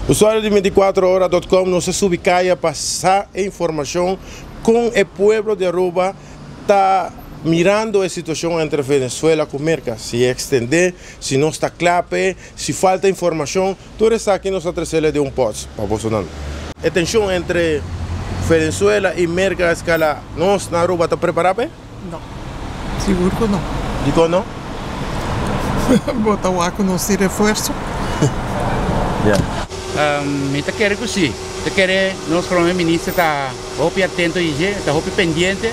Usuário de 24horas.com nos se ubica a passar informação com o povo de Aruba, está mirando a situação entre Venezuela e América, se extender, se não está claro, se falta informação, tudo está aqui nos atrasamos de post para Bolsonaro. A tensão entre Venezuela e América, a escala, nós na Aruba está preparado? Não, seguro que não. Digo não? Botar o arco não se reforço. Mita quer que sim. Te quer nosso primeiro-ministro está muito atento e está muito pendente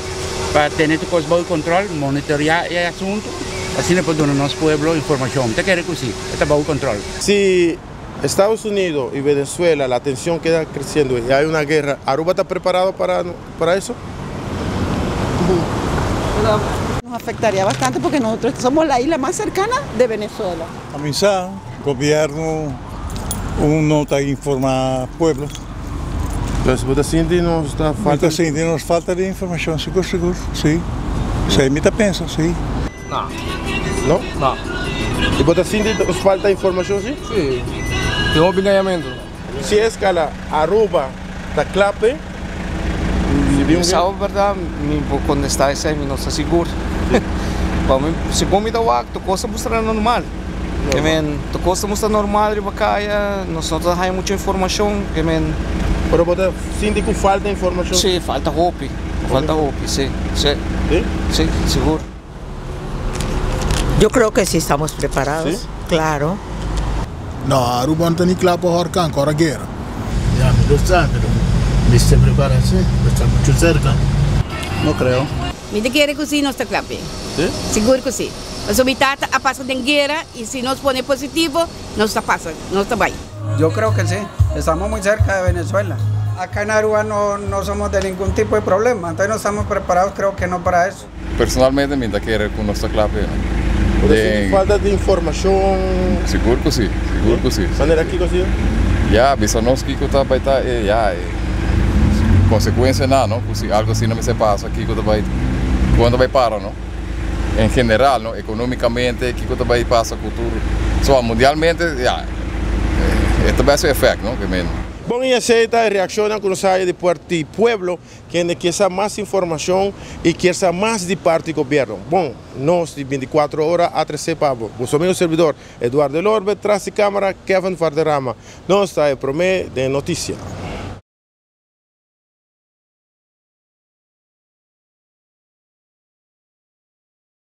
para ter o bom controle, monitorar o assunto, assim para dar ao nosso povo informação. Te quer que sim, está bom controle. Se Estados Unidos e Venezuela a tensão queda crescendo e há uma guerra, Aruba está preparado para isso? Nos afectaría bastante porque nosotros somos la isla más cercana de Venezuela. A misa, o governo não está a informar o povo. Mas você sente não está falta? Está sentindo nos falta de informação, seguro, sim. Isso me pensa, sim. Não. Não? Não. E você sente nos falta informação, sim? Sim. Tem um obrigamento. Se a escala Aruba está clave, Sabe verdade, me vou contestar isso aí, não está seguro. Se como me acto, coisa mostrar normal. Tu coisa mostrar normal, ribacaia, nós não temos muita informação, Pero você sente que falta informação? Sim, falta roupa, sim. Sim, seguro. Yo creo que sí estamos preparados, ¿Sí? Claro. No, Aruba não tem nem claro para Horcan, agora a guerra. Ya, me gusta, pero me se prepara, sí, está mucho cerca. Não creio. Me quiere que sim, não está claro. Seguro que sim. Mas o mitad a pasar de guerra y si nos pone positivo, no está pasando, no está bien. Yo creo que sí, estamos muy cerca de Venezuela. Acá en Aruba no somos de ningún tipo de problema, entonces no estamos preparados, creo que no para eso. Personalmente, me quiere que no está claro. Falta de informação. Seguro que sim, Maneira aqui consigo? Já, bisa nós que está vai estar, consequência não, se algo assim não me se passa aqui que vai quando vai parar, não? Em geral, não, economicamente, que vai passar cultura, só mundialmente, este vai ser efeito, não, que menos. Bom, e aceita e reacciona com os aí de parte pueblo, que quer saber mais informação e quer saber mais de parte do governo. Bom, nós de 24 horas a 13 pavos. Vosso amigo servidor Eduardo Lorbe, traz de câmara Kevin Valderrama. Nós está a prometer de notícia.